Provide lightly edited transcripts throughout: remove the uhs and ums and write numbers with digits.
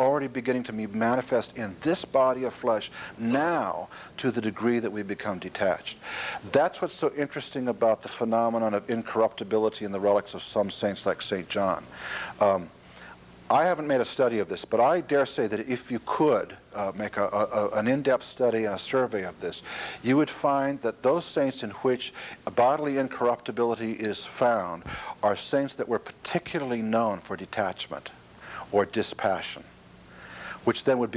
already beginning to be manifest in this body of flesh now to the degree that we become detached. That's what's so interesting about the phenomenon of incorruptibility in the relics of some saints like St. John. I haven't made a study of this, but I dare say that if you could make an in-depth study and a survey of this, you would find that those saints in which bodily incorruptibility is found are saints that were particularly known for detachment or dispassion, which then would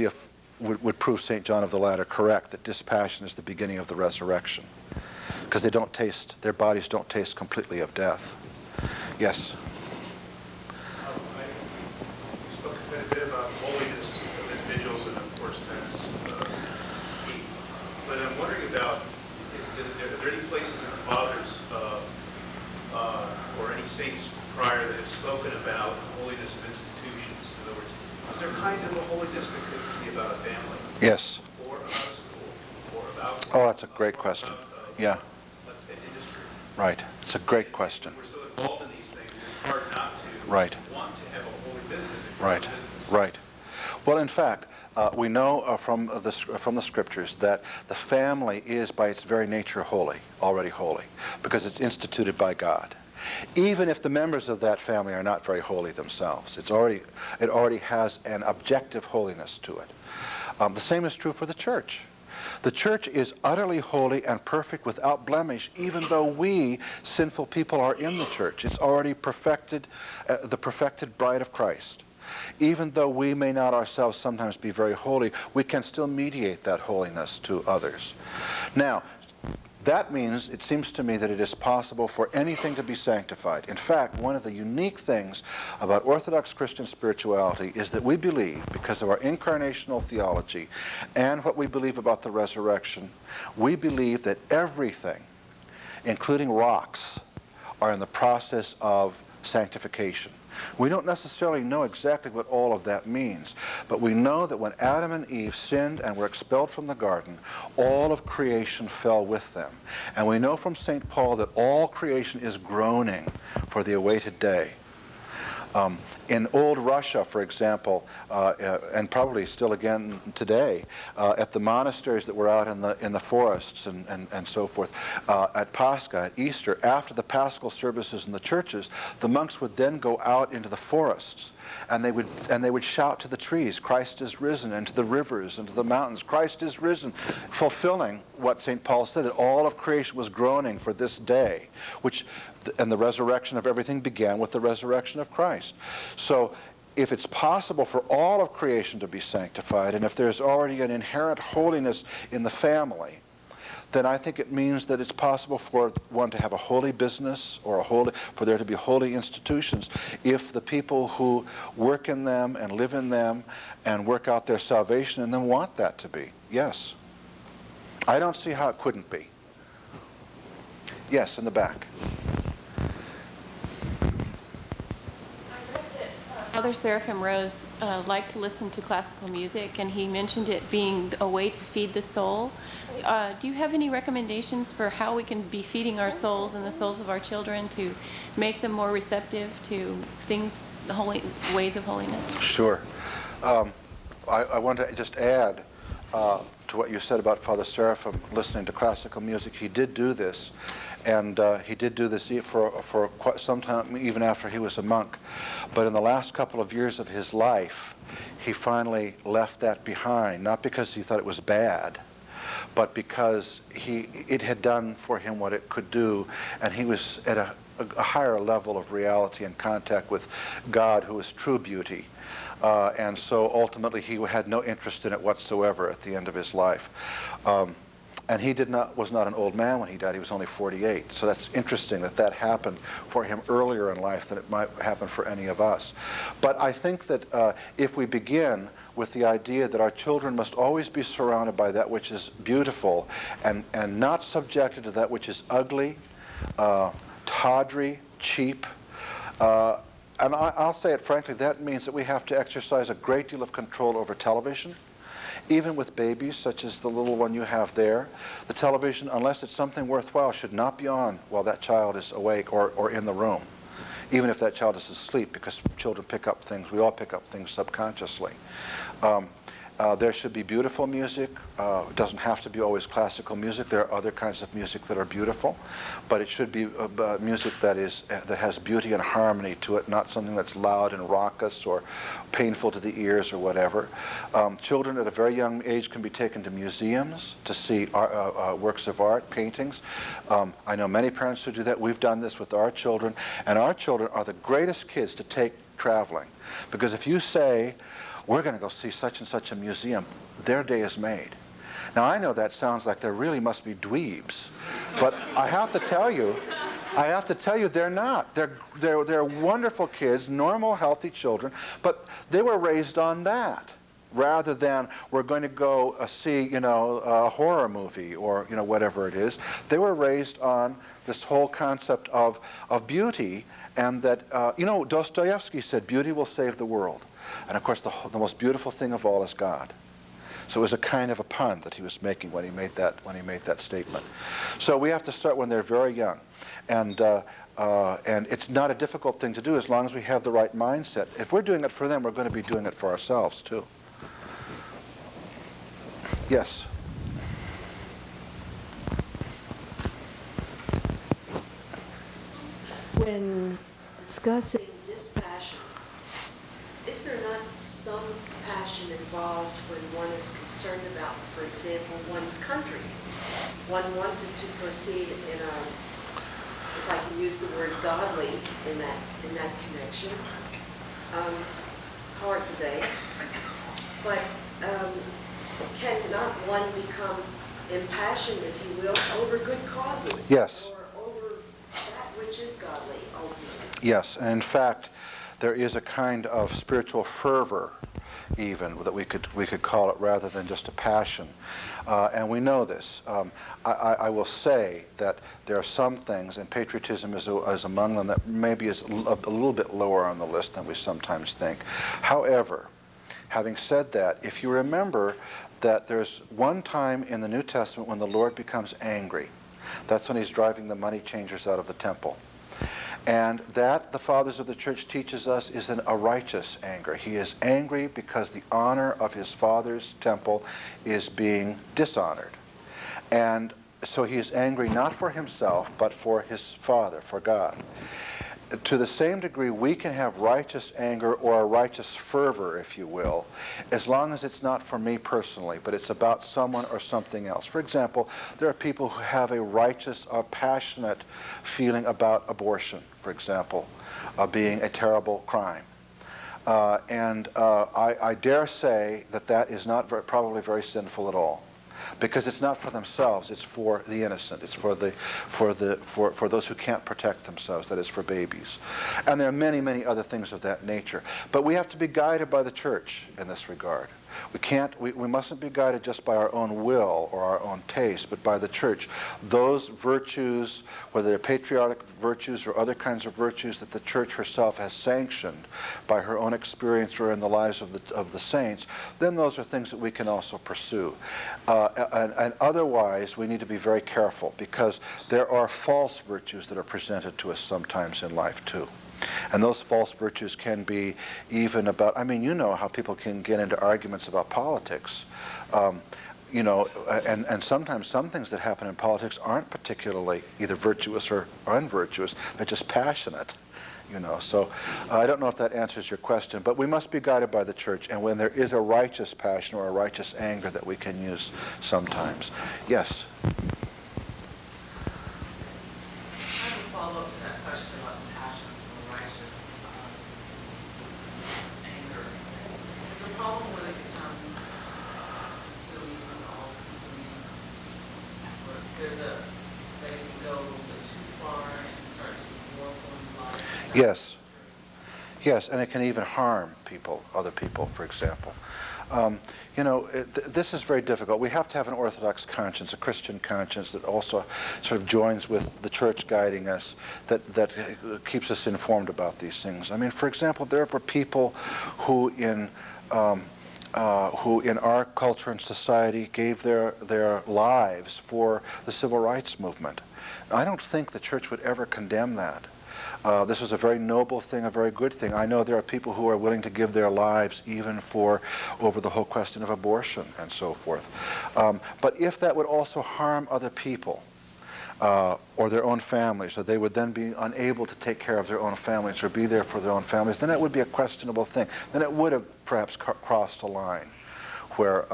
would prove St. John of the Ladder correct, that dispassion is the beginning of the resurrection, because their bodies don't taste completely of death. Yes? A bit about holiness of individuals, and of course that's key. But I'm wondering about, are there any places in the Fathers or any saints prior that have spoken about holiness of institutions? In other words, is there kind of a holiness that could be about a family? Yes. Or about a school? Or about... Oh, that's a great question. Yeah. An industry? Right. It's a great question. We're so involved in these things, it's hard not to want to have a holy business. Right. Right. Well, in fact, we know from the scriptures that the family is by its very nature holy, already holy, because it's instituted by God. Even if the members of that family are not very holy themselves, it already has an objective holiness to it. The same is true for the church. The church is utterly holy and perfect without blemish, even though we, sinful people, are in the church. It's already perfected, the perfected bride of Christ. Even though we may not ourselves sometimes be very holy, we can still mediate that holiness to others. Now, that means, it seems to me, that it is possible for anything to be sanctified. In fact, one of the unique things about Orthodox Christian spirituality is that we believe, because of our incarnational theology and what we believe about the resurrection, we believe that everything, including rocks, are in the process of sanctification. We don't necessarily know exactly what all of that means, but we know that when Adam and Eve sinned and were expelled from the garden, all of creation fell with them. And we know from St. Paul that all creation is groaning for the awaited day. In old Russia, for example, and probably still again today, at the monasteries that were out in the forests and so forth, at Pascha, at Easter, after the Paschal services in the churches, the monks would then go out into the forests, and they would shout to the trees, "Christ is risen," and to the rivers and to the mountains, "Christ is risen," fulfilling what St. Paul said, that all of creation was groaning for this day, and the resurrection of everything began with the resurrection of Christ. So if it's possible for all of creation to be sanctified, and if there's already an inherent holiness in the family, then I think it means that it's possible for one to have a holy business or for there to be holy institutions if the people who work in them and live in them and work out their salvation in them want that to be. Yes. I don't see how it couldn't be. Yes, in the back. Father Seraphim Rose liked to listen to classical music, and he mentioned it being a way to feed the soul. Do you have any recommendations for how we can be feeding our souls and the souls of our children to make them more receptive to things, the holy ways of holiness? Sure. I want to just add to what you said about Father Seraphim listening to classical music. He did do this. And he did do this for quite some time, even after he was a monk. But in the last couple of years of his life, he finally left that behind, not because he thought it was bad, but because it had done for him what it could do, and he was at a higher level of reality and contact with God, who is true beauty. And so ultimately he had no interest in it whatsoever at the end of his life. And he was not an old man when he died. He was only 48. So that's interesting that happened for him earlier in life than it might happen for any of us. But I think that if we begin with the idea that our children must always be surrounded by that which is beautiful and not subjected to that which is ugly, tawdry, cheap, and I'll say it frankly, that means that we have to exercise a great deal of control over television. Even with babies, such as the little one you have there, the television, unless it's something worthwhile, should not be on while that child is awake or in the room. even if that child is asleep, because children pick up things, we all pick up things subconsciously. There should be beautiful music. It doesn't have to be always classical music. There are other kinds of music that are beautiful, but it should be music that has beauty and harmony to it, not something that's loud and raucous or painful to the ears or whatever. Children at a very young age can be taken to museums to see works of art, paintings. I know many parents who do that. We've done this with our children, and our children are the greatest kids to take traveling, because if you say, we're going to go see such and such a museum, their day is made. Now, I know that sounds like there really must be dweebs, but I have to tell you, they're not. They're wonderful kids, normal, healthy children, but they were raised on that, rather than we're going to go see, a horror movie or, whatever it is. They were raised on this whole concept of beauty, and that, Dostoevsky said, beauty will save the world. And of course, the most beautiful thing of all is God. So it was a kind of a pun that he was making when he made that statement. So we have to start when they're very young, and it's not a difficult thing to do as long as we have the right mindset. If we're doing it for them, we're going to be doing it for ourselves too. Yes. When discussing dispassion, is there not some passion involved when one is concerned about, for example, one's country? One wants it to proceed in a, if I can use the word godly in that connection. It's hard today, but cannot one become impassioned, if you will, over good causes? Yes. Or over that which is godly, ultimately? Yes, and in fact, there is a kind of spiritual fervor, even, that we could call it, rather than just a passion. And we know this. I will say that there are some things, and patriotism is among them, that maybe is a little bit lower on the list than we sometimes think. However, having said that, if you remember that there's one time in the New Testament when the Lord becomes angry. That's when he's driving the money changers out of the temple. And that, the fathers of the church teaches us, is a righteous anger. He is angry because the honor of his father's temple is being dishonored. And so he is angry not for himself, but for his father, for God. To the same degree, we can have righteous anger or a righteous fervor, if you will, as long as it's not for me personally, but it's about someone or something else. For example, there are people who have a righteous or passionate feeling about abortion, for example, being a terrible crime. I dare say that is not probably very sinful at all. Because it's not for themselves, it's for the innocent. It's for those who can't protect themselves, that is, for babies. And there are many, many other things of that nature. But we have to be guided by the church in this regard. We mustn't be guided just by our own will or our own taste, but by the church. Those virtues, whether they're patriotic virtues or other kinds of virtues that the church herself has sanctioned by her own experience or in the lives of the saints, then those are things that we can also pursue. And otherwise, we need to be very careful, because there are false virtues that are presented to us sometimes in life too. And those false virtues can be even about, you know how people can get into arguments about politics. And sometimes some things that happen in politics aren't particularly either virtuous or unvirtuous. They're just passionate, So I don't know if that answers your question, but we must be guided by the church. And when there is a righteous passion or a righteous anger that we can use sometimes. Yes? Follow up to that question about passions and righteous anger. Is the problem when it becomes consuming and all-consuming, where they can go a little bit too far and start to warp one's life? Yes. Yes, and it can even harm other people, for example. This is very difficult. We have to have an orthodox conscience, a Christian conscience that also sort of joins with the church guiding us, that keeps us informed about these things. For example, there were people who in our culture and society gave their lives for the civil rights movement. I don't think the church would ever condemn that. This was a very noble thing, a very good thing. I know there are people who are willing to give their lives even over the whole question of abortion and so forth. But if that would also harm other people, or their own families, so they would then be unable to take care of their own families or be there for their own families, then it would be a questionable thing. Then it would have perhaps crossed a line where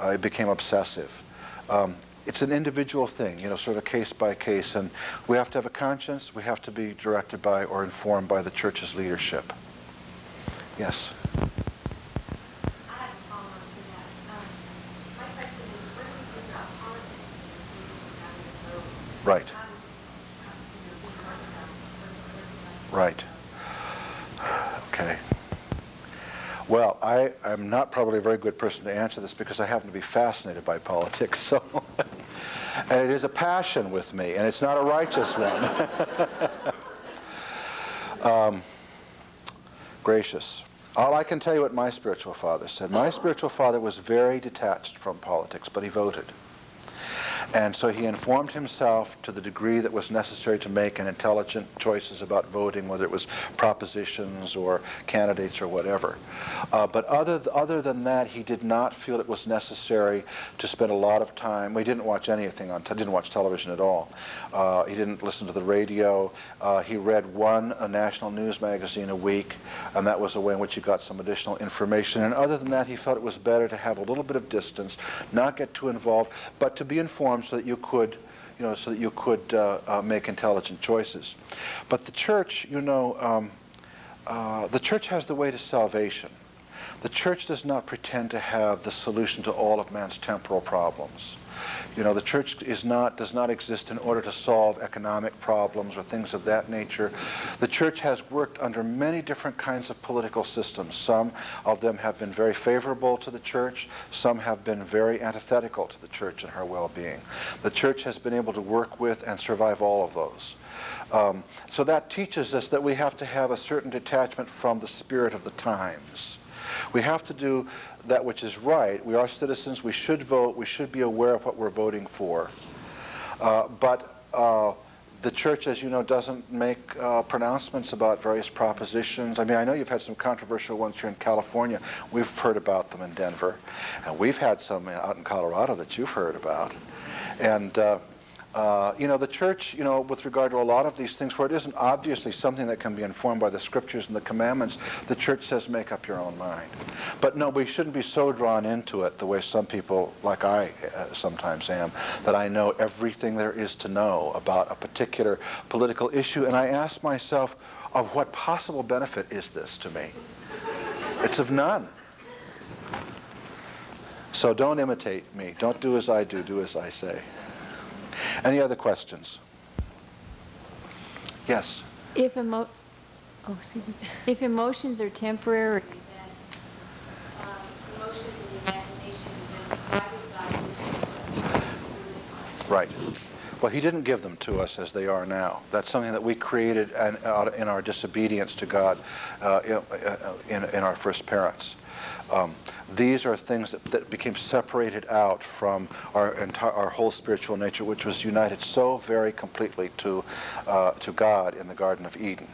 it became obsessive. It's an individual thing, sort of case by case, and we have to have a conscience. We have to be directed by or informed by the church's leadership. Yes? I have a follow-up to that. My question is, what do you think about politics in the case of having a vote? Right. How does, being Orthodox, Right. Okay. Well, I am not probably a very good person to answer this because I happen to be fascinated by politics, so and it is a passion with me, and it's not a righteous one. Gracious. All I can tell you what my spiritual father said. My spiritual father was very detached from politics, but he voted. And so he informed himself to the degree that was necessary to make an intelligent choices about voting, whether it was propositions or candidates or whatever. But other than that, he did not feel it was necessary to spend a lot of time. He didn't watch anything didn't watch television at all. He didn't listen to the radio. He read a national news magazine a week, and that was a way in which he got some additional information. And other than that, he felt it was better to have a little bit of distance, not get too involved, but to be informed so that you could make intelligent choices. But the church, the church has the way to salvation. The church does not pretend to have the solution to all of man's temporal problems. The church does not exist in order to solve economic problems or things of that nature. The church has worked under many different kinds of political systems. Some of them have been very favorable to the church. Some have been very antithetical to the church and her well-being. The church has been able to work with and survive all of those. So that teaches us that we have to have a certain detachment from the spirit of the times. We have to do that which is right. We are citizens. We should vote. We should be aware of what we're voting for. But the church, as you know, doesn't make pronouncements about various propositions. I mean, I know you've had some controversial ones here in California. We've heard about them in Denver. And we've had some out in Colorado that you've heard about. And the church, with regard to a lot of these things, where it isn't obviously something that can be informed by the scriptures and the commandments, the church says make up your own mind. But no, we shouldn't be so drawn into it the way some people, like I sometimes am, that I know everything there is to know about a particular political issue. And I ask myself, of what possible benefit is this to me? It's of none. So don't imitate me. Don't do as I do. Do as I say. Any other questions? Yes. If emotions are temporary, emotions and the imagination, then why did God give them to us? Right. Well, he didn't give them to us as they are now. That's something that we created in our disobedience to God in our first parents. These are things that became separated out from our whole spiritual nature, which was united so very completely to God in the Garden of Eden.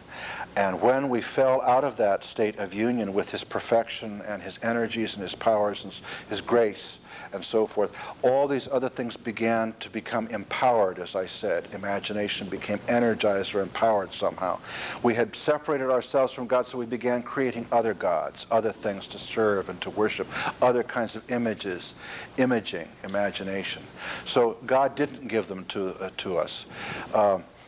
And when we fell out of that state of union with his perfection and his energies and his powers and his grace and so forth, all these other things began to become empowered, as I said. Imagination became energized or empowered somehow. We had separated ourselves from God, so we began creating other gods, other things to serve and to worship, other kinds of images, imaging, imagination. So God didn't give them to us.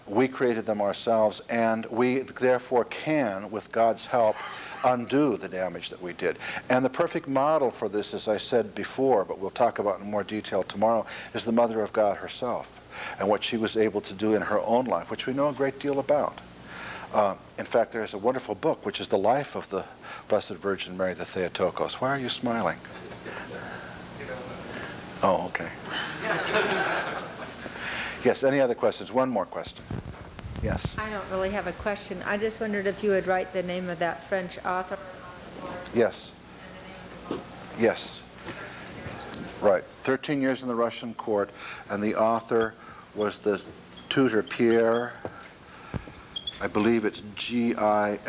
We created them ourselves, and we therefore can, with God's help, undo the damage that we did. And the perfect model for this, as I said before, but we'll talk about in more detail tomorrow, is the Mother of God herself and what she was able to do in her own life, which we know a great deal about. In fact, there is a wonderful book, which is the life of the Blessed Virgin Mary the Theotokos. Why are you smiling? Oh, okay. Yes, any other questions? One more question. Yes. I don't really have a question. I just wondered if you would write the name of that French author. Yes. Yes. Right. 13 years in the Russian court, and the author was the tutor Pierre I believe it's Gillard.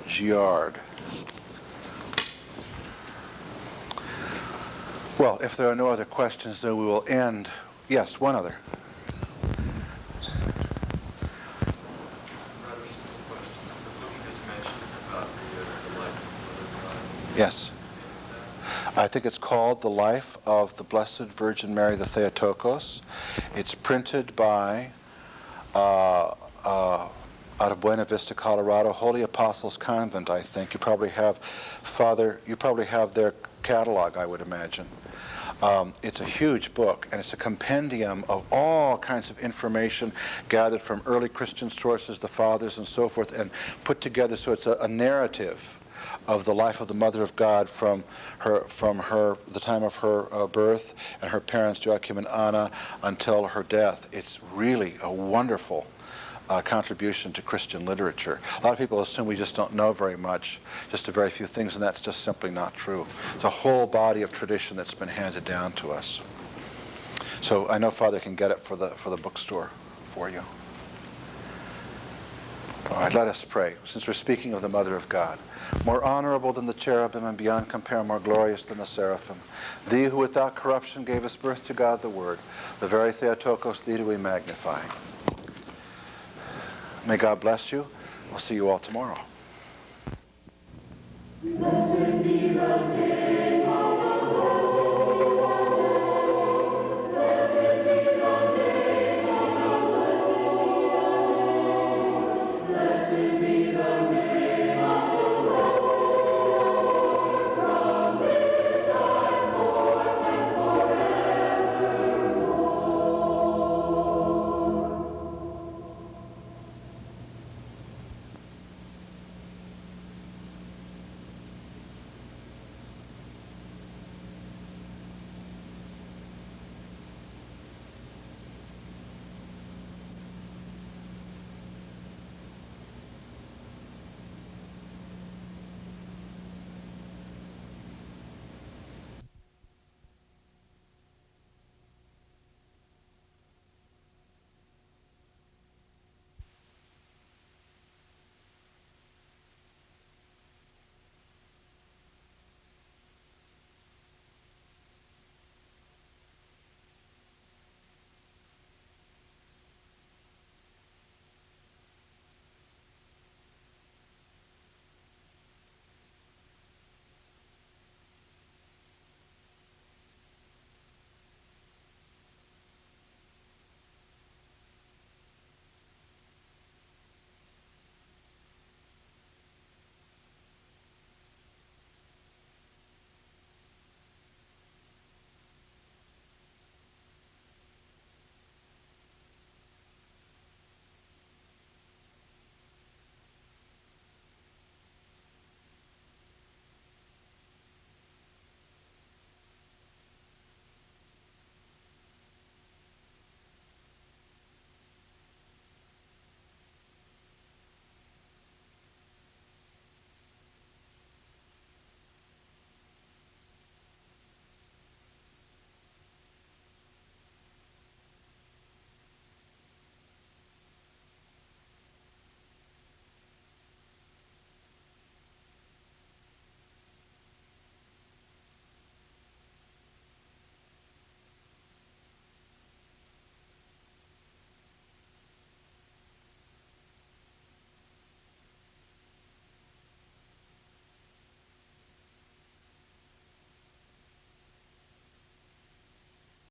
Giard. Well, if there are no other questions, then we will end. Yes, one other. Rather simple question. The book you just mentioned about the life of Mother God. Yes. I think it's called The Life of the Blessed Virgin Mary the Theotokos. It's printed by, out of Buena Vista, Colorado, Holy Apostles Convent, I think. You probably have their catalog, I would imagine. It's a huge book, and it's a compendium of all kinds of information gathered from early Christian sources, the fathers and so forth, and put together so it's a narrative of the life of the Mother of God from the time of her birth and her parents Joachim and Anna until her death. It's really a wonderful contribution to Christian literature. A lot of people assume we just don't know very much, just a very few things, and that's just simply not true. It's a whole body of tradition that's been handed down to us. So I know Father can get it for the bookstore for you. All right, let us pray. Since we're speaking of the Mother of God, more honorable than the cherubim and beyond compare more glorious than the seraphim, thee who without corruption gave us birth to God the Word, the very Theotokos, thee do we magnify. May God bless you. We'll see you all tomorrow.